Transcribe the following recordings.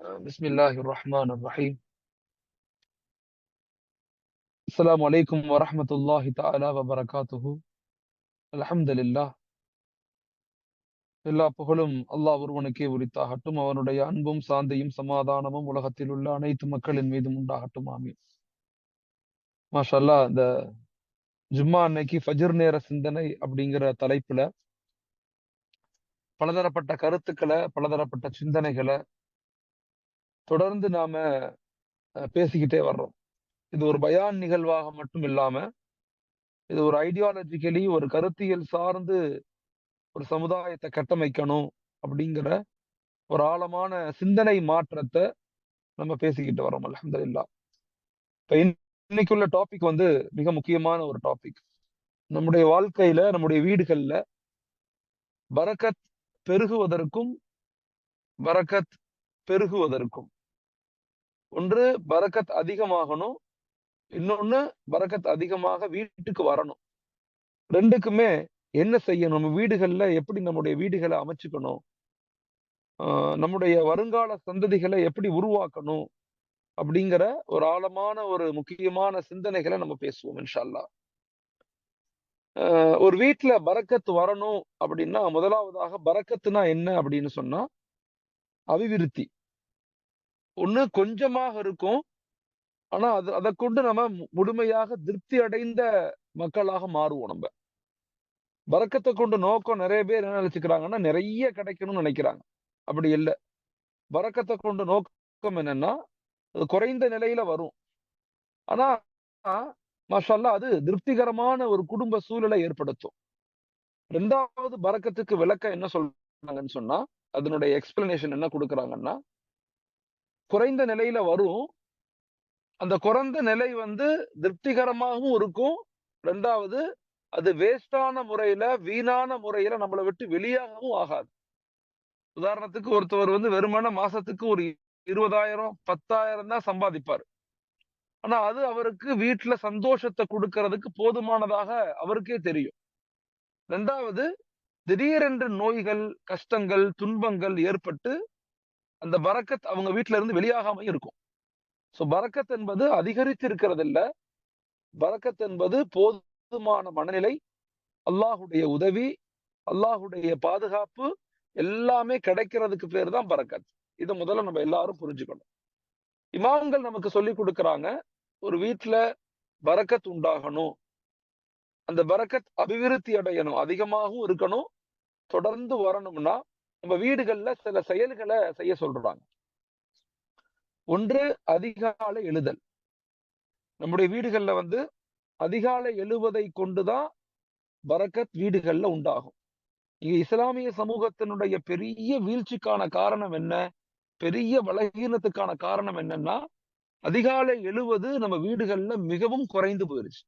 بسم الله الرحمن الرحيم. السلام عليكم ورحمة الله تعالى وبركاته. الحمد لله. எல்லா புகழும் அல்லாஹ் ஒருவனுக்கே உரித்தாகட்டும். அவனுடைய அன்பும் சாந்தியும் சமாதானமும் உலகத்தில் உள்ள அனைத்து மக்களின் மீதும் உண்டாகட்டும். ஆமீன். மாஷா அல்லாஹ். இந்த ஜும்மா அன்னைக்கு ஃபஜ்ர் நேர சிந்தனை அப்படிங்கிற தலைப்புல பலதரப்பட்ட கருத்துக்களை, பலதரப்பட்ட சிந்தனைகளை தொடர்ந்து நாம பேசிக்கிட்டே வர்றோம். இது ஒரு பயான் நிகழ்வாக மட்டும் இல்லாம, இது ஒரு ஐடியாலஜிக்கலி, ஒரு கருத்தியல் சார்ந்து ஒரு சமுதாயத்தை கட்டமைக்கணும் அப்படிங்கிற ஒரு ஆழமான சிந்தனை மாற்றத்தை நம்ம பேசிக்கிட்டு வரோம். அல்ஹம்துலில்லாஹ். இப்ப இன்னைக்குள்ள டாபிக் வந்து மிக முக்கியமான ஒரு டாபிக். நம்முடைய வாழ்க்கையில, நம்முடைய வீடுகள்ல பரக்கத் பெருகுவதற்கும் பரக்கத் பெருகுவதற்கும், ஒன்று பரக்கத் அதிகமாகணும், இன்னொன்னு பரக்கத் அதிகமாக வீட்டுக்கு வரணும். ரெண்டுக்குமே என்ன செய்யணும்? நம்ம வீடுகள்ல எப்படி நம்முடைய வீடுகளை அமைச்சுக்கணும், நம்முடைய வருங்கால சந்ததிகளை எப்படி உருவாக்கணும் அப்படிங்கிற ஒரு ஆழமான ஒரு முக்கியமான சிந்தனைகளை நம்ம பேசுவோம் இன்ஷா அல்லாஹ். ஒரு வீட்டுல பரக்கத் வரணும் அப்படின்னா, முதலாவதாக பரக்கத்துனா என்ன அப்படின்னு சொன்னா, அபிவிருத்தி. ஒண்ணு கொஞ்சமாக இருக்கும், ஆனா அதை கொண்டு நம்ம முழுமையாக திருப்தி அடைந்த மக்களாக மாறுவோம். நம்ம பரக்கத்தை கொண்டு நோக்கம் நிறைய பேர் என்ன நினைச்சுக்கிறாங்கன்னா, நிறைய கிடைக்கணும்னு நினைக்கிறாங்க. அப்படி இல்லை. பரக்கத்தை கொண்டு நோக்கம் என்னன்னா, அது குறைந்த நிலையில வரும், ஆனா மாஷா அல்லாஹ் அது திருப்திகரமான ஒரு குடும்ப சூழலை ஏற்படுத்தும். ரெண்டாவது பரக்கத்துக்கு விளக்கம் என்ன சொல்றாங்கன்னு சொன்னா, அதனுடைய எக்ஸ்பிளனேஷன் என்ன கொடுக்குறாங்கன்னா, குறைந்த நிலையில வரும், அந்த குறைந்த நிலை வந்து திருப்திகரமாகவும் இருக்கும். ரெண்டாவது, அது வேஸ்டான முறையில, வீணான முறையில நம்மளை விட்டு வெளியாகவும் ஆகாது. உதாரணத்துக்கு ஒருத்தவர் வந்து வெறுமனே மாசத்துக்கு ஒரு 20,000 10,000 தான் சம்பாதிப்பார். ஆனா அது அவருக்கு வீட்டுல சந்தோஷத்தை கொடுக்கறதுக்கு போதுமானதாக அவருக்கே தெரியும். ரெண்டாவது, திடீரென்று நோய்கள், கஷ்டங்கள், துன்பங்கள் ஏற்பட்டு அந்த பரக்கத் அவங்க வீட்டுல இருந்து வெளியாகாம இருக்கும். சோ பரக்கத் என்பது அதிகரித்து இருக்கிறது இல்ல. பரக்கத் என்பது போதுமான மனநிலை, அல்லாஹுடைய உதவி, அல்லாஹுடைய பாதுகாப்பு எல்லாமே கிடைக்கிறதுக்கு பேர் தான் பரக்கத். இதை முதல்ல நம்ம எல்லாரும் புரிஞ்சுக்கணும். இமாம்கள் நமக்கு சொல்லி கொடுக்கறாங்க, ஒரு வீட்டுல பரக்கத் உண்டாகணும், அந்த பரக்கத் அபிவிருத்தி அடையணும், அதிகமாகவும் இருக்கணும், தொடர்ந்து வரணும்னா நம்ம வீடுகள்ல சில செயல்களை செய்ய சொல்றாங்க. ஒன்று, அதிகாலை எழுதல். நம்முடைய வீடுகள்ல வந்து அதிகாலை எழுவதை கொண்டுதான் பரக்கத் வீடுகள்ல உண்டாகும். இங்க இஸ்லாமிய சமூகத்தினுடைய பெரிய வீழ்ச்சிக்கான காரணம் என்ன, பெரிய பலகீனத்துக்கான காரணம் என்னன்னா, அதிகாலை எழுவது நம்ம வீடுகள்ல மிகவும் குறைந்து போயிருச்சு.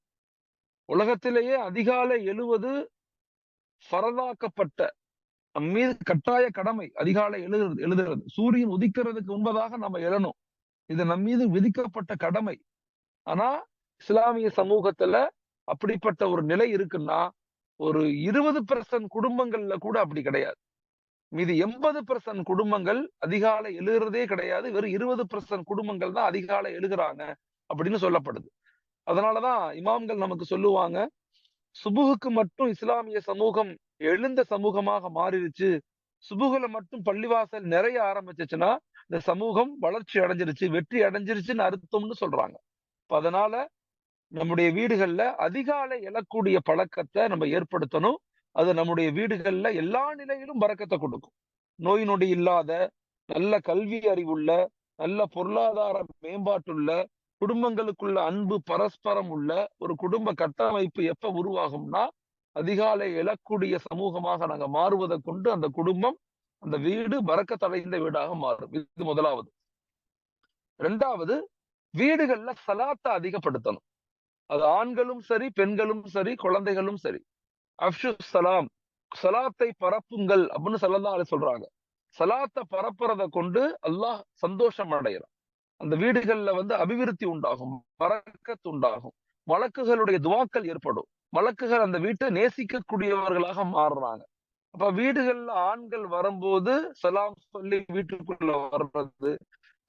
உலகத்திலேயே அதிகாலை எழுவது ஃபரதாக்கப்பட்ட, நம் மீது கட்டாய கடமை. அதிகாலை எழுதுறது சூரியன் உதிக்கிறதுக்கு முன்பதாக நம்ம எழணும். இது நம் மீது விதிக்கப்பட்ட கடமை. ஆனா இஸ்லாமிய சமூகத்துல அப்படிப்பட்ட ஒரு நிலை இருக்குன்னா, ஒரு 20% குடும்பங்கள்ல கூட அப்படி கிடையாது. மீது 80% குடும்பங்கள் அதிகாலை எழுகிறதே கிடையாது. வெறும் 20% குடும்பங்கள் தான் அதிகாலை எழுகிறாங்க அப்படின்னு சொல்லப்படுது. அதனாலதான் இமாம்கள் நமக்கு சொல்லுவாங்க, சுபுகுக்கு மட்டும் இஸ்லாமிய சமூகம் எழுந்த சமூகமாக மாறிடுச்சு, சுபுகுல மட்டும் பள்ளிவாசல் நிறைய ஆரம்பிச்சிச்சுன்னா இந்த சமூகம் வளர்ச்சி அடைஞ்சிருச்சு, வெற்றி அடைஞ்சிருச்சுன்னு அர்த்தம்னு சொல்றாங்க. அதனால நம்முடைய வீடுகள்ல அதிகாலை எழக்கூடிய பழக்கத்தை நம்ம ஏற்படுத்தணும். அது நம்முடைய வீடுகள்ல எல்லா நிலையிலும் பரக்கத்தை கொடுக்கும். நோய் நொடி இல்லாத, நல்ல கல்வி அறிவுள்ள, நல்ல பொருளாதார மேம்பாட்டுள்ள, குடும்பங்களுக்குள்ள அன்பு பரஸ்பரம் உள்ள ஒரு குடும்ப கட்டமைப்பு எப்ப உருவாகும்னா, அதிகாலை எழக்கூடிய சமூகமாக நாங்க மாறுவதை கொண்டு அந்த குடும்பம், அந்த வீடு பரக்கத்தடைந்த வீடாக மாறும். இது முதலாவது. ரெண்டாவது, வீடுகள்ல சலாத்தை அதிகப்படுத்தணும். அது ஆண்களும் சரி, பெண்களும் சரி, குழந்தைகளும் சரி. அஃஷு சலாம், சலாத்தை பரப்புங்கள் அப்படின்னு ஸல்லல்லாஹு அலைஹி சொல்றாங்க. சலாத்தை பரப்புறத கொண்டு அல்லாஹ் சந்தோஷம் அடைகிறான். அந்த வீடுகள்ல வந்து அபிவிருத்தி உண்டாகும், பரக்கத் உண்டாகும், மலக்குகளுடைய துவாக்கள் ஏற்படும், மலக்குகள் அந்த வீட்டை நேசிக்கக்கூடியவர்களாக மாறுறாங்க. அப்ப வீடுகள்ல ஆண்கள் வரும்போது சலாம் சொல்லி வீட்டுக்குள்ள வர்றது,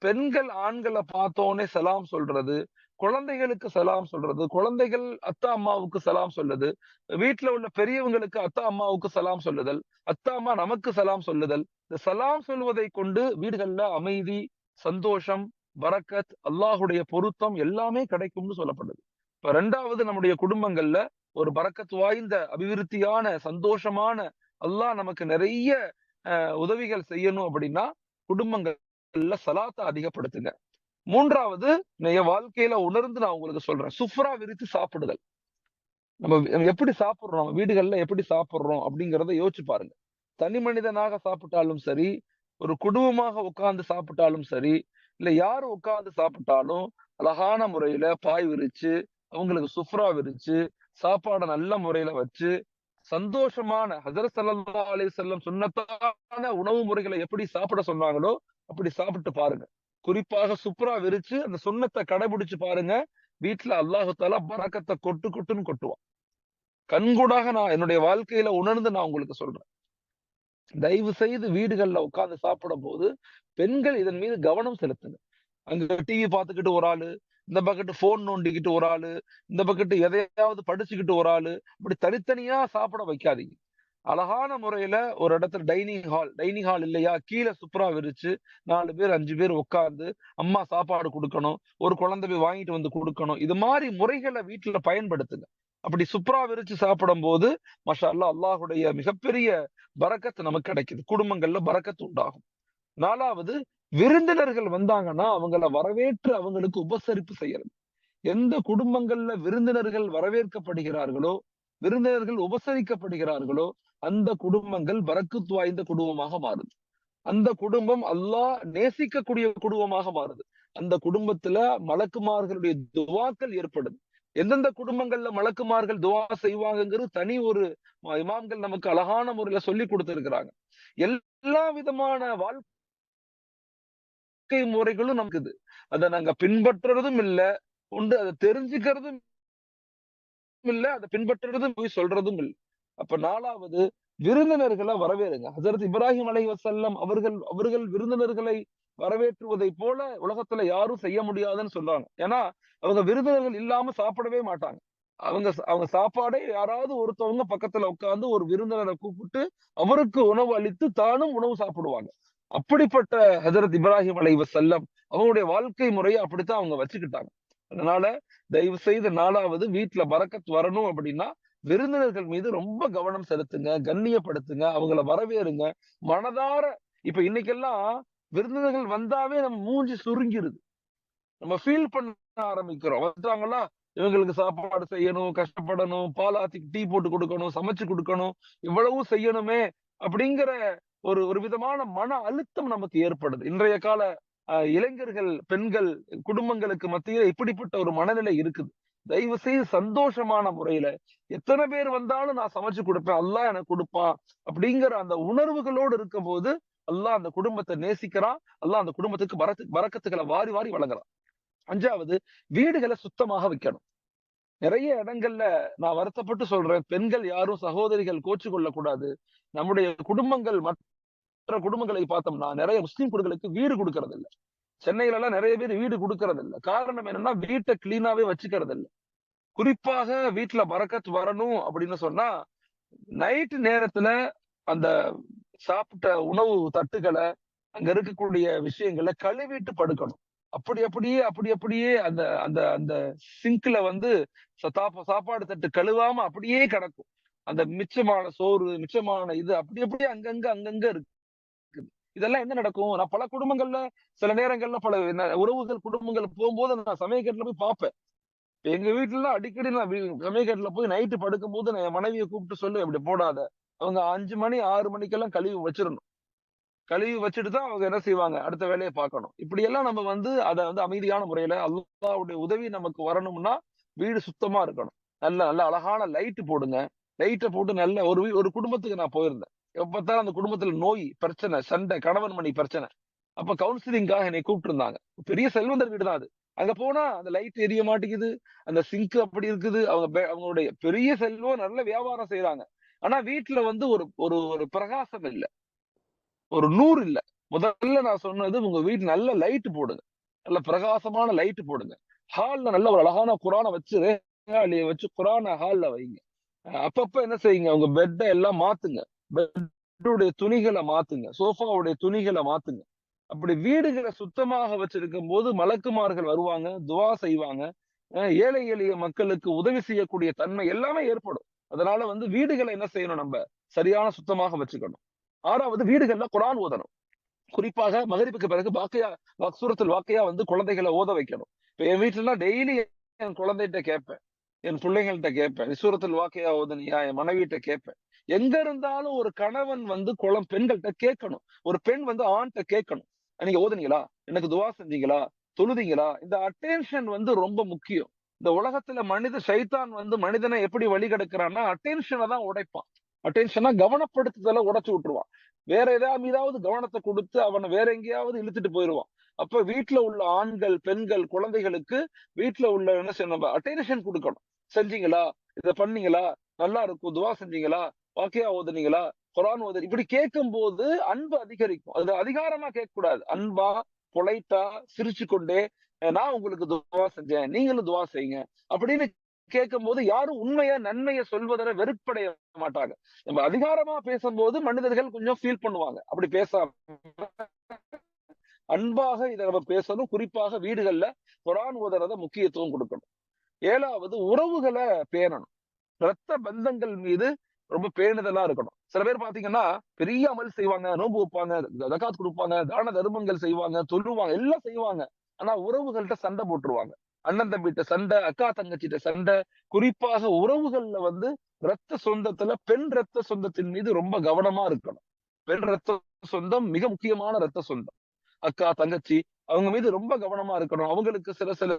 பெண்கள் ஆண்களை பார்த்தோன்னே சலாம் சொல்றது, குழந்தைகளுக்கு சலாம் சொல்றது, குழந்தைகள் அத்தா அம்மாவுக்கு சலாம் சொல்லுது, வீட்ல உள்ள பெரியவங்களுக்கு அத்தா அம்மாவுக்கு சலாம் சொல்லுதல், அத்தா அம்மா நமக்கு சலாம் சொல்லுதல். இந்த சலாம் சொல்வதை கொண்டு வீடுகள்ல அமைதி, சந்தோஷம், பரக்கத், அல்லாஹுடைய பொருத்தம் எல்லாமே கிடைக்கும்னு சொல்லப்படுது. இப்ப 2வது நம்முடைய குடும்பங்கள்ல ஒரு பரக்கத் வாய்ந்த, அபிவிருத்தியான, சந்தோஷமான, அல்லாஹ் நமக்கு நிறைய உதவிகள் செய்யணும் அப்படின்னா, குடும்பங்கள்ல சலாத்த அதிகப்படுத்துங்க. 3வது என் வாழ்க்கையில உணர்ந்து நான் உங்களுக்கு சொல்றேன். சுஃப்ரா விரித்து சாப்பிடுதல். நம்ம எப்படி சாப்பிடுறோம்? நம்ம வீடுகள்ல எப்படி சாப்பிடுறோம்? அப்படிங்கிறத யோசிச்சு பாருங்க. தனி மனிதனாக சாப்பிட்டாலும் சரி, ஒரு குடும்பமாக உட்கார்ந்து சாப்பிட்டாலும் சரி, இல்ல யார் உட்கார்ந்து சாப்பிட்டாலும், அழகான முறையில பாய் விரிச்சு, அவங்களுக்கு சுஃப்ரா விரிச்சு, சாப்பாட நல்ல முறையில வச்சு, சந்தோஷமான ஹஜ்ரத் ஸல்லல்லாஹு அலைஹி வஸல்லம் சுன்னத்தான உணவு முறைகளை எப்படி சாப்பிட சொன்னாங்களோ, அப்படி சாப்பிட்டு பாருங்க. குறிப்பாக சுப்ரா விரிச்சு அந்த சுன்னத்த கடைபிடிச்சு பாருங்க. வீட்ல அல்லாஹ் தஆலா பரக்கத்த கொட்டு கொட்டுன்னு கொட்டுவான். கண்கூடாக நான் என்னுடைய வாழ்க்கையில உணர்ந்து நான் உங்களுக்கு சொல்றேன். தயவு செய்து வீடுகள்ல உட்கார்ந்து சாப்பிடும்போது, பெண்கள் இதன் மீது கவனம் செலுத்துங்க. அங்க டிவி பார்த்துக்கிட்டு ஒரு ஆளு, இந்த பக்கெட்டு ஃபோன் நோண்டிக்கிட்டு ஒரு ஆளு, இந்த பக்கெட்டு எதையாவது படிச்சுக்கிட்டு ஒரு ஆளு, இப்படி தனித்தனியா சாப்பிட வைக்காதீங்க. அழகான முறையில ஒரு இடத்துல டைனிங் ஹால் இல்லையா? கீழ சுப்ரா விரிச்சு 4 பேர், 5 பேர் உட்கார்ந்து, அம்மா சாப்பாடு குடுக்கணும். ஒரு குழந்தை போய் வாங்கிட்டு வந்து குடுக்கணும். இது மாரி முறைகள வீட்ல பயன்படுத்துங்க. அப்படி சுப்ரா விரிச்சு சாப்பிடும்போது, மாஷா அல்லாஹ் அல்லாஹுடைய மிகப்பெரிய பரக்கத் நமக்கு கிடைக்குது. குடும்பங்கள்ல பரக்கத் உண்டாகும். 4வது விருந்தினர்கள் வந்தாங்கன்னா, அவங்கள வரவேற்று அவங்களுக்கு உபசரிப்பு செய்யறது. எந்த குடும்பங்கள்ல விருந்தினர்கள் வரவேற்கப்படுகிறார்களோ, விருந்தினர்கள் உபசரிக்கப்படுகிறார்களோ, அந்த குடும்பங்கள் பரக்கத் வாய்ந்த குடும்பமாக மாறுது. அந்த குடும்பம் அல்லாஹ் நேசிக்கக்கூடிய குடும்பமாக மாறுது. அந்த குடும்பத்துல மலக்குமார்களுடைய துஆக்கள் ஏற்படுது. எந்தெந்த குடும்பங்கள்ல மலக்குமார்கள் துஆ செய்வாங்கங்கிறது தனி ஒரு இமாம்கள் நமக்கு அழகான முறையில சொல்லிக் குடுத்திருக்கிறாங்க. எல்லா விதமான வாழ்க்கை முறைகளும் நமக்கு இது. அத நாங்க பின்பற்றுறதும் இல்ல, உண்டு அத தெரிஞ்சுக்கிறதும் இல்ல, அத பின்பற்றுறதும் போய் சொல்றதும் இல்ல. அப்ப 4வது விருந்தினர்கள வரவேறுங்க. ஹஜரத் இப்ராஹிம் அலைஹிவஸல்லம் அவர்கள் அவர்கள் விருந்தினர்களை வரவேற்றுவதைப் போல உலகத்துல யாரும் செய்ய முடியாதுன்னு சொல்றாங்க. ஏன்னா, அவங்க விருந்தினர்கள் இல்லாம சாப்பிடவே மாட்டாங்க. அவங்க சாப்பாடே யாராவது ஒருத்தவங்க பக்கத்துல உட்கார்ந்து ஒரு விருந்தினர கூப்பிட்டு, அவருக்கு உணவு அளித்து தானும் உணவு சாப்பிடுவாங்க. அப்படிப்பட்ட ஹஜரத் இப்ராஹிம் அலைஹிவஸல்லம் அவங்களுடைய வாழ்க்கை முறைய அப்படித்தான் அவங்க வச்சுக்கிட்டாங்க. அதனால தயவு செய்து 4வது வீட்ல பரக்கத் வரணும் அப்படின்னா, விருந்தினர்கள் மீது ரொம்ப கவனம் செலுத்துங்க, கண்ணியப்படுத்துங்க, அவங்கள வரவேறுங்க. மனதார இப்ப இன்னைக்கெல்லாம் விருந்தினர்கள் வந்தாவே நம்ம மூஞ்சி சுருங்கிருது. நம்ம ஃபீல் பண்ண ஆரம்பிக்கிறோம். வந்துட்டாங்களா, இவங்களுக்கு சாப்பாடு செய்யணும், கஷ்டப்படணும், பால் ஆத்தி டீ போட்டு குடுக்கணும், சமைச்சு குடுக்கணும், இவ்வளவு செய்யணுமே அப்படிங்கிற ஒரு ஒரு விதமான மன அழுத்தம் நமக்கு ஏற்படுது. இன்றைய கால இளைஞர்கள், பெண்கள், குடும்பங்களுக்கு மத்தியில இப்படிப்பட்ட ஒரு மனநிலை இருக்குது. தயவு செய்து சந்தோஷமான முறையில எத்தன பேர் வந்தாலும் நான் சமைச்சு குடுப்பேன். அல்லாஹ் எனக்கு குடுப்பான். அப்படிங்கிற அந்த உணர்வுகளோடு இருக்கும்போது, அல்லாஹ் அந்த குடும்பத்த நேசிக்கிறான். அல்லாஹ் அந்த குடும்பத்துக்கு பரக்கத்துக்கள வாரி வாரி வழங்குறான். 5வது வீடுகள சுத்தமாக வைக்கணும். நிறைய இடங்கள்ல நான் வருத்தப்பட்டு சொல்றேன். பெண்கள் யாரும் சகோதரிகள் கோச்சுக் கொள்ளக் கூடாது. நம்முடைய குடும்பங்கள் மற்ற குடும்பங்களை பார்த்தோம்னா, நிறைய முஸ்லிம் குடும்பங்களுக்கு வீடு குடுக்கறது இல்ல. சென்னையில எல்லாம் நிறைய பேர் வீடு குடுக்கறது இல்ல. காரணம் என்னன்னா, வீட்ட கிளீனாவே வச்சுக்கிறது இல்ல. குறிப்பாக வீட்ல பரக்கத் வரணும் அப்படின்னு சொன்னா, நைட் நேரத்துல அந்த சாப்பிட்ட உணவு தட்டுகள, அங்க இருக்கக்கூடிய விஷயங்கள கழுவிட்டு படுக்கணும். அப்படி அப்படியே அந்த அந்த அந்த சிங்க்ல வந்து சாப்பாடு தட்டு கழுவாம அப்படியே கிடக்கும். அந்த மிச்சமான சோறு, மிச்சமான இது அப்படி அப்படியே அங்கங்க இருக்குது. இதெல்லாம் என்ன நடக்கும்? நான் பல குடும்பங்கள்ல சில நேரங்கள்ல பல உறவுகள் குடும்பங்கள் போம்போது நான் சமயக்கட்டுல போய் பார்ப்பேன். எங்க வீட்லலாம் அடிக்கடி நான் சமயக்கட்டுல போய் நைட்டு படுக்கும்போது நான் என் மனைவிய கூப்பிட்டு சொல்லுவேன், "இப்படி போடாத." அவங்க 5 மணி, 6 மணிக்கெல்லாம் கழுவி வச்சிரணும். கழுவி வச்சுட்டு தான் அவங்க என்ன செய்வாங்க, அடுத்த வேலைய பார்க்கணும். இப்படியெல்லாம் நம்ம வந்து அத வந்து அமைதியான முறையில அல்லாஹ்வுடைய உதவி நமக்கு வரணும்னா, வீடு சுத்தமா இருக்கணும். நல்ல நல்ல அழகான லைட் போடுங்க. லைட்ட போட்டு நல்ல ஒரு குடும்பத்துக்கு நான் போயிருந்தேன். எப்ப பார்த்தாலும் அந்த குடும்பத்துல நோய், பிரச்சனை, சண்டை, கணவன் மனைவி பிரச்சனை. அப்ப கவுன்சிலிங்காக என்னைய கூப்பிட்டுருந்தாங்க. பெரிய செல்வந்தர் வீடு தான் அது. அங்க போனா அந்த லைட் எரிய மாட்டேங்குது. அந்த சிங்க் அப்படி இருக்குது. அவங்களுடைய பெரிய செல்வம் நல்ல வியாபாரம் செய்றாங்க. ஆனா வீட்ல வந்து ஒரு ஒரு ஒரு பிரகாசம் இல்ல. ஒரு நூறு இல்ல. முதல்ல நான் சொன்னது உங்க வீட்டு நல்ல லைட் போடுங்க. நல்ல பிரகாசமான லைட் போடுங்க. ஹால்ல நல்ல ஒரு அழகான குரான வச்சு ரேகாலிய வச்சு குரான ஹால்ல வைங்க. அப்பப்ப என்ன செய்யுங்க, உங்க பெட்ட எல்லாம் மாத்துங்க. பெட்டுடைய துணிகள மாத்துங்க. சோஃபாவுடைய துணிகள மாத்துங்க. அப்படி வீடுகள சுத்தமாக வச்சிருக்கும்போது மலக்குமார்கள் வருவாங்க, துஆ செய்வாங்க. ஏழை எளிய மக்களுக்கு உதவி செய்யக்கூடிய தன்மை எல்லாமே ஏற்படும். அதனால வந்து வீடுகள என்ன செய்யணும் நம்ப? சரியான சுத்தமாக வச்சுக்கணும். 6வது வீடுகள்ல குர்ஆன் ஓதணும். குறிப்பாக மகரிப்புக்கு பிறகு சூரத்துல் வாக்கியா வந்து குழந்தைகள ஓத வைக்கணும். இப்ப என் வீட்லலாம் டெய்லி என் குழந்தைட்ட கேட்பேன். என் பிள்ளைங்கள்ட்ட கேட்பேன். "நீ சூரத்துல் வாக்கியா ஓதுனியா?" என் மனைவிட்ட கேட்பேன். எங்க இருந்தாலும் ஒரு கணவன் வந்து பெண்கள்ட்ட கேட்கணும். ஒரு பெண் வந்து ஆண்ட்ட கேட்கணும். "நீங்க ஓதுனீங்களா? எனக்கு துஆ செஞ்சீங்களா? தொழுதீங்களா?" இந்த அட்டென்ஷன் வந்து ரொம்ப முக்கியம். இந்த உலகத்துல ஷைத்தான் வந்து மனிதனை எப்படி வழிகெடுக்கிறான்னா, அட்டென்ஷன தான் உடைப்பான். அட்டென்ஷனா கவனப்படுத்துதல உடைச்சு விட்டுருவான். வேற மீதாவது கவனத்த குடுத்து அவன வேற எங்கேயாவது இழுத்துட்டு போயிருவான். அப்ப வீட்ல உள்ள ஆண்கள், பெண்கள், குழந்தைகளுக்கு வீட்ல உள்ள என்ன செய்யணும், நம்ம அட்டென்ஷன் குடுக்கணும். செஞ்சீங்களா? இத பண்ணீங்களா? நல்லா இருக்கும். துஆ செஞ்சீங்களா? வாக்கியா ஓதுனீங்களா? குர்ஆன் இப்படி கேட்கும்போது அன்பு அதிகரிக்கும். அது அதிகாரமா கேட்கக்கூடாது. அன்பா, பொலைட்டா, சிரிச்சுக்கொண்டே, நான் உங்களுக்கு துஆ செஞ்சேன். நீங்களும் துஆ செய்யுங்க. அப்படின்னு கேட்கும்போது யாரும் உண்மையா, நன்மைய சொல்வதில வெறுப்படைய மாட்டாங்க. நம்ம அதிகாரமா பேசும்போது மனிதர்கள் கொஞ்சம் ஃபீல் பண்ணுவாங்க. அப்படி பேசாம அன்பாக இத நம்ம பேசணும். குறிப்பாக வீடுகள்ல குர்ஆன் ஓதுறத முக்கியத்துவம் குடுக்கணும். 7வது உறவுகள பேணணும். ரத்த பந்தங்கள் மீது ரொம்ப பேணுதலா இருக்கணும். சில பேர் பார்த்தீங்கன்னா, பெரிய அமல் செய்வாங்க, நோன்பு வைப்பாங்க, ஜகாத் குடுப்பாங்க, தான தர்மங்கள் செய்வாங்க, தொழுவாங்க, எல்லாம் செய்வாங்க. ஆனா உறவுகள்ட்ட சண்டை போட்டுருவாங்க. அண்ணன் தம்பிட்ட சண்டை, அக்கா தங்கச்சிட்ட சண்டை. குறிப்பாக உறவுகள்ல வந்து ரத்த சொந்தத்துல பெண் ரத்த சொந்தத்தின் மீது ரொம்ப கவனமா இருக்கணும். பெண் ரத்த சொந்தம் மிக முக்கியமான ரத்த சொந்தம். அக்கா, தங்கச்சி அவங்க மீது ரொம்ப கவனமா இருக்கணும். அவங்களுக்கு சில சில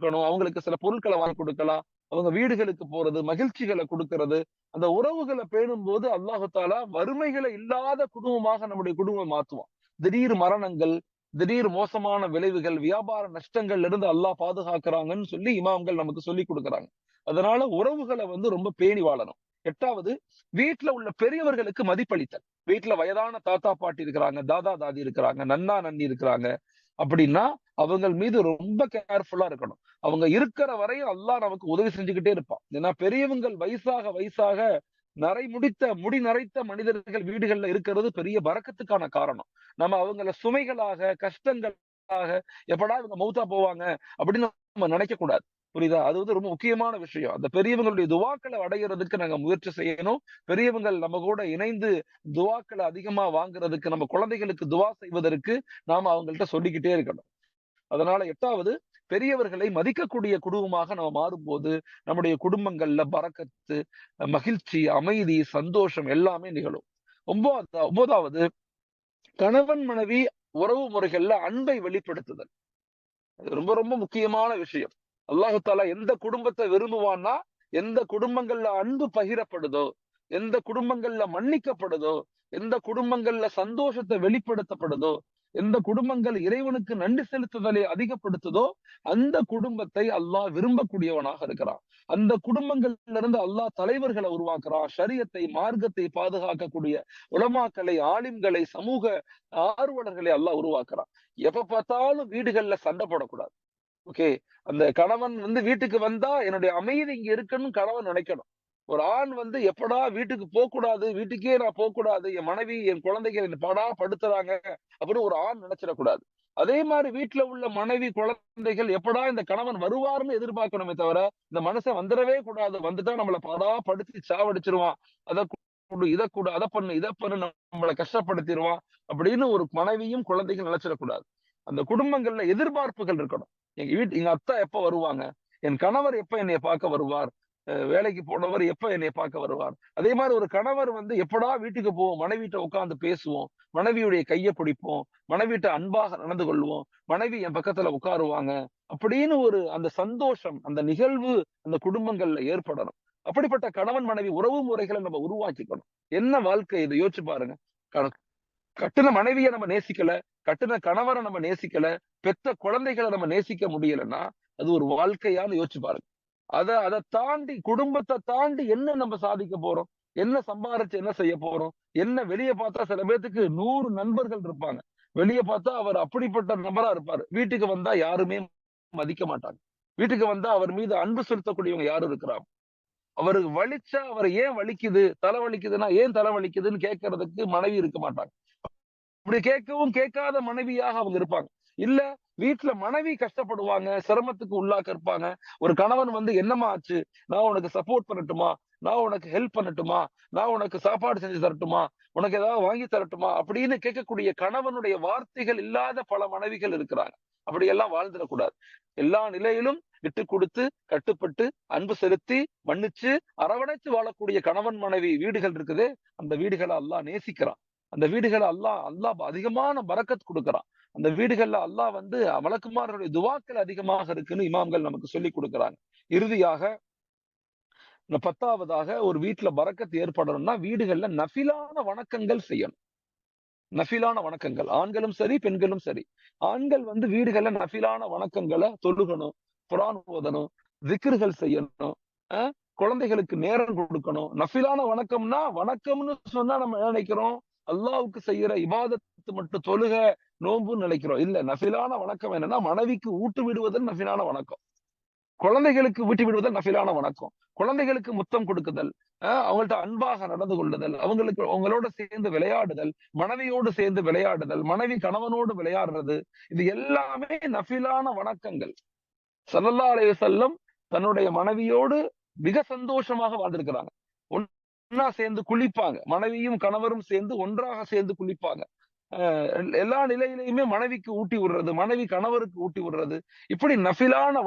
இருக்கணும். அவங்களுக்கு சில பொருட்கள வாங்கி குடுக்கலாம். அவங்க வீடுகளுக்கு போறது, மகிழ்ச்சிகள குடுக்கிறது. அந்த உறவுகள பேணும்போது அல்லாஹ் தஆலா வறுமைகள இல்லாத குடும்பமாக நம்முடைய குடும்பம் மாத்துவான். திடீர் மரணங்கள், திடீர் மோசமான விளைவுகள், வியாபார நஷ்டங்கள்ல இருந்து அல்லாஹ் பாதுகாக்கிறாங்கன்னு சொல்லி இமாம்கள் நமக்கு சொல்லிக் குடுக்குறாங்க. அதனால உறவுகள வந்து ரொம்ப பேணி வாழணும். 8வது வீட்ல உள்ள பெரியவர்களுக்கு மதிப்பளித்தல். வீட்ல வயதான தாத்தா, பாட்டி இருக்கிறாங்க, தாதா, தாதி இருக்கிறாங்க, நன்னா, நன்னி இருக்கிறாங்க. அப்படின்னா அவங்கள் மீது ரொம்ப கேர்ஃபுல்லா இருக்கணும். அவங்க இருக்கிற வரையும் அல்லாஹ் நமக்கு உதவி செஞ்சுகிட்டே இருப்பான். ஏன்னா பெரியவங்கள் வயசாக முடி நரைத்த மனிதர்கள் வீடுகள்ல இருக்கிறது பெரிய பரக்கத்துக்கான காரணம். நம்ம அவங்கள சுமைகளாக, கஷ்டங்களாக எப்படா இவங்க மௌத்தா போவாங்க அப்படின்னு நம்ம நினைக்க கூடாது. புரியுதா? அது வந்து ரொம்ப முக்கியமான விஷயம். அந்த பெரியவங்களுடைய துஆக்கள அடையறதுக்கு நாங்க முயற்சி செய்யணும். பெரியவங்கள் நம்ம கூட இணைந்து துஆக்கள அதிகமா வாங்குறதுக்கு, நம்ம குழந்தைகளுக்கு துஆ செய்வதற்கு நாம அவங்கள்ட்ட சொல்லிக்கிட்டே இருக்கணும். அதனால 8வது பெரியவர்களை மதிக்கக்கூடிய குடும்பமாக நம்ம மாறும்போது, நம்முடைய குடும்பங்கள்ல பரக்கத்து, மகிழ்ச்சி, அமைதி, சந்தோஷம் எல்லாமே நிகழும். 9வது கணவன், மனைவி உறவு முறைகள்ல அன்பை வெளிப்படுத்துதல். அது ரொம்ப ரொம்ப முக்கியமான விஷயம். அல்லாஹ் தஆலா எந்த குடும்பத்த விரும்புவான்னா, எந்த குடும்பங்கள்ல அன்பு பகிரப்படுதோ, எந்த குடும்பங்கள்ல மன்னிக்கப்படுதோ, எந்த குடும்பங்கள்ல சந்தோஷத்த வெளிப்படுத்தப்படுதோ, எந்த குடும்பங்கள் இறைவனுக்கு நன்றி செலுத்துதலை அதிகப்படுத்துதோ, அந்த குடும்பத்தை அல்லாஹ் விரும்பக்கூடியவனாக இருக்கிறான். அந்த குடும்பங்கள்ல இருந்து அல்லாஹ் தலைவர்கள உருவாக்குறான். ஷரியத்தை, மார்க்கத்தை பாதுகாக்கக்கூடிய உலமாக்களை, ஆலிம்களை, சமூக ஆர்வலர்களை அல்லாஹ் உருவாக்குறான். எப்ப பார்த்தாலும் வீடுகள்ல சண்டை போடக்கூடாது. ஓகே. அந்த கணவன் வந்து வீட்டுக்கு வந்தா, என்னுடைய அமைதி இங்க இருக்குன்னு கணவன் நினைக்கணும். ஒரு ஆண் வந்து எப்படா வீட்டுக்கு போக்கூடாது, வீட்டுக்கே நான் போக்கூடாது, என் மனைவி, என் குழந்தைகள் என்ன பாடா படுத்துறாங்க அப்படின்னு ஒரு ஆண் நினைச்சிடக்கூடாது. அதே மாரி வீட்ல உள்ள மனைவி, குழந்தைகள் எப்படா இந்த கணவன் வருவார்ன்னு எதிர்பார்க்கணுமே தவிர, இந்த மனுஷன் வந்துடவே கூடாது. வந்துட்டா நம்மள பாடா படுத்தி சாவடிச்சுருவான். அத குடு, இத குடு, அத பண்ணு, இத பண்ணு நம்மள கஷ்டப்படுத்திருவான். அப்படின்னு ஒரு மனைவியும், குழந்தைகள் நினைச்சிடக்கூடாது. அந்த குடும்பங்கள்ல எதிர்பார்ப்புகள் இருக்கணும். எங்க அத்தா எப்ப வருவாங்க? என் கணவர் எப்ப என்னைய பார்க்க வருவார்? வேலைக்கு போனவர் எப்ப என்னைய பார்க்க வருவார்? அதே மாரி ஒரு கணவர் வந்து எப்படா வீட்டுக்கு போவோம்? மனைவிட்ட உட்கார்ந்து பேசுவோம். மனைவியுடைய கைய பிடிப்போம். மனைவிட்ட அன்பாக நடந்து கொள்வோம். மனைவி என் பக்கத்துல உட்காருவாங்க. அப்படின்னு ஒரு அந்த சந்தோஷம், அந்த நிகழ்வு அந்த குடும்பங்கள்ல ஏற்படணும். அப்படிப்பட்ட கணவன், மனைவி உறவு முறைகள நம்ம உருவாக்கிக்கணும். என்ன வாழ்க்கை இது? யோசிச்சு பாருங்க. க கட்டுன மனைவிய நம்ம நேசிக்கல, கட்டுன கணவர நம்ம நேசிக்கல, பெத்த குழந்தைகள நம்ம நேசிக்க முடியலன்னா, அது ஒரு வாழ்க்கையான்னு யோசிச்சு பாருங்க. அத தாண்டி குடும்பத்த தாண்டி என்ன நம்ம சாதிக்க போறோம்? என்ன சம்பாரிச்சு என்ன செய்ய போறோம்? என்ன வெளியே பார்த்தா சில பேத்துக்கு 100 நண்பர்கள் இருப்பாங்க. வெளியே பார்த்தா அவர் அப்படிப்பட்ட நபரா இருப்பாரு. வீட்டுக்கு வந்தா யாருமே மதிக்க மாட்டாங்க. வீட்டுக்கு வந்தா அவர் மீது அன்பு செலுத்தக்கூடியவங்க யாரும் இருக்கிறாங்க. அவருக்கு வலிச்சா அவர் ஏன் வலிக்குது? தலை வலிக்குதுன்னா ஏன் தலை வலிக்குதுன்னு கேட்கறதுக்கு மனைவி இருக்க மாட்டாங்க. இப்படி கேட்கவும் கேட்காத மனைவியாக அவங்க இருப்பாங்க. இல்ல வீட்ல மனைவி கஷ்டப்படுவாங்க, சிரமத்துக்கு உள்ளாக்க இருப்பாங்க. ஒரு கணவன் வந்து என்னம்மா ஆச்சு? நான் உனக்கு சப்போர்ட் பண்ணட்டுமா? நான் உனக்கு ஹெல்ப் பண்ணட்டுமா? நான் உனக்கு சாப்பாடு செஞ்சு தரட்டுமா? உனக்கு ஏதாவது வாங்கி தரட்டுமா? அப்படின்னு கேட்கக்கூடிய கணவனுடைய வார்த்தைகள் இல்லாத பல மனைவிகள் இருக்கிறாங்க. அப்படியெல்லாம் வாழ்ந்துடக்கூடாது. எல்லா நிலையிலும் விட்டு கொடுத்து, கட்டுப்பட்டு, அன்பு செலுத்தி, மன்னிச்சு, அரவணைச்சு வாழக்கூடிய கணவன் மனைவி வீடுகள் இருக்குதே, அந்த வீடுகளை அல்லாஹ் நேசிக்கிறான். அந்த வீடுகளை அல்லாஹ் அதிகமான பரக்கத் கொடுக்கிறான். அந்த வீடுகள்ல அல்லாஹ் வந்து மலக்குமார்களுடைய துவாக்கள் அதிகமாக இருக்குன்னு இமாம்கள் நமக்கு சொல்லிக் கொடுக்கிறாங்க. இறுதியாக இந்த 10வதாக ஒரு வீட்ல பரக்கத் ஏற்படணும்னா வீடுகள்ல நஃபிலான வணக்கங்கள் செய்யணும். நஃபிலான வணக்கங்கள். ஆண்களும் சரி, பெண்களும் சரி. ஆண்கள் வந்து வீடுகள்ல நஃபிலான வணக்கங்கள தொழுகணும், குர்ஆன் ஓதணும், திக்ருகள் செய்யணும். அ குழந்தைகளுக்கு நேரம் கொடுக்கணும். நஃபிலான வணக்கம்னா, வணக்கம்னு சொன்னா நம்ம என்ன நினைக்கிறோம்? அல்லாஹ்வுக்கு செய்யற இபாதத் மட்டும் தொழுக, நோன்புன்னு நினைக்கிறோம். இல்ல நஃபிலான வணக்கம் என்னன்னா, மனைவிக்கு ஊட்டு விடுவதும் நஃபிலான வணக்கம். குழந்தைகளுக்கு ஊட்டி விடுவதல் நஃபிலான வணக்கம். குழந்தைகளுக்கு முத்தம் கொடுக்குதல், அவங்கள்ட்ட அன்பாக நடந்து கொள்ளுதல், அவங்களோட சேர்ந்து விளையாடுதல், மனைவியோடு சேர்ந்து விளையாடுதல், மனைவி கணவனோடு விளையாடுறது, இது எல்லாமே நஃபிலான வணக்கங்கள். ஸல்லல்லாஹு அலைஹி வஸல்லம் தன்னுடைய மனைவியோடு மிக சந்தோஷமாக வாழ்ந்திருக்கிறாங்க. ஒண்ணா சேர்ந்து குளிப்பாங்க. மனைவியும் கணவரும் சேர்ந்து ஒன்றாக சேர்ந்து குளிப்பாங்க. எல்லா நிலையிலையுமே மனைவிக்கு ஊட்டி விடுறது, மனைவி கணவருக்கு ஊட்டி விடுறது. இப்படி நஃபிலான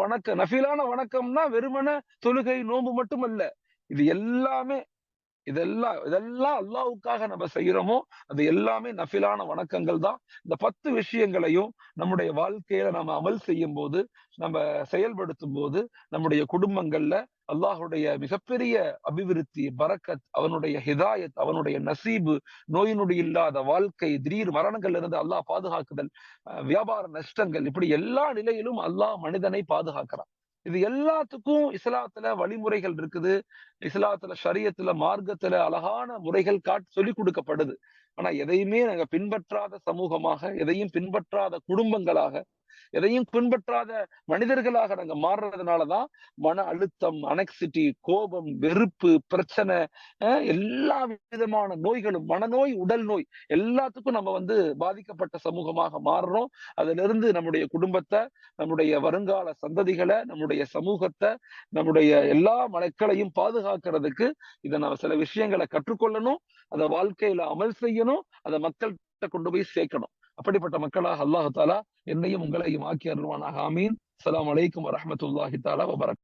வணக்கம்னா வெறுமனே தொழுகை, நோன்பு மட்டுமல்ல. இது எல்லாமே இதெல்லாம் இதெல்லாம் அல்லாஹ்வுக்காக நம்ம செய்யறோமோ, அது எல்லாமே நஃபிலான வணக்கங்கள் தான். இந்த 10 விஷயங்களையும் நம்முடைய வாழ்க்கையில நம்ம அமல் செய்யும்போது, நம்ம செயல்படுத்தும்போது, நம்முடைய குடும்பங்கள்ல அல்லாஹ்வுடைய மிகப்பெரிய அபிவிருத்தி, பரக்கத், அவனுடைய ஹிதாயத், அவனுடைய நசீபு, நோய் நொடி இல்லாத வாழ்க்கை, திடீர் மரணங்கள்ல இருந்து அல்லாஹ் பாதுகாக்குதல், வியாபார நஷ்டங்கள், இப்படி எல்லா நிலையிலும் அல்லாஹ் மனிதனை பாதுகாக்கிறான். இது எல்லாத்துக்கும் இஸ்லாத்துல வழிமுறைகள் இருக்குது. இஸ்லாத்துல, ஷரியத்துல, மார்க்கத்துல அழகான முறைகள் சொல்லிக் கொடுக்கப்படுது. ஆனா எதையுமே நாங்க பின்பற்றாத சமூகமாக, எதையும் பின்பற்றாத குடும்பங்களாக, எதையும் பின்பற்றாத மனிதர்களாக நாங்க மாறுறதுனாலதான் மன அழுத்தம், அனெக்சிட்டி, கோபம், வெறுப்பு, பிரச்சனை, எல்லா விதமான நோய்களும், மனநோய், உடல் நோய் எல்லாத்துக்கும் நம்ம வந்து பாதிக்கப்பட்ட சமூகமாக மாறுறோம். அதுல இருந்து நம்முடைய குடும்பத்தை, நம்முடைய வருங்கால சந்ததிகளை, நம்முடைய சமூகத்தை, நம்முடைய எல்லா மக்களையும் பாதுகாக்கிறதுக்கு இதை நம்ம சில விஷயங்களை கற்றுக்கொள்ளணும், அதை வாழ்க்கையில அமல் செய்யணும், அதை மக்கள்கிட்ட கொண்டு போய் சேர்க்கணும். அப்படிப்பட்ட மக்களாக அல்லாஹ் தஆலா என்னையும் உங்களையும் ஆக்கி அருள்வானாக. ஆமீன். அஸ்ஸலாமு அலைக்கும் வரஹ்மத்துல்லாஹி தஆலா வபரகாத்துஹு.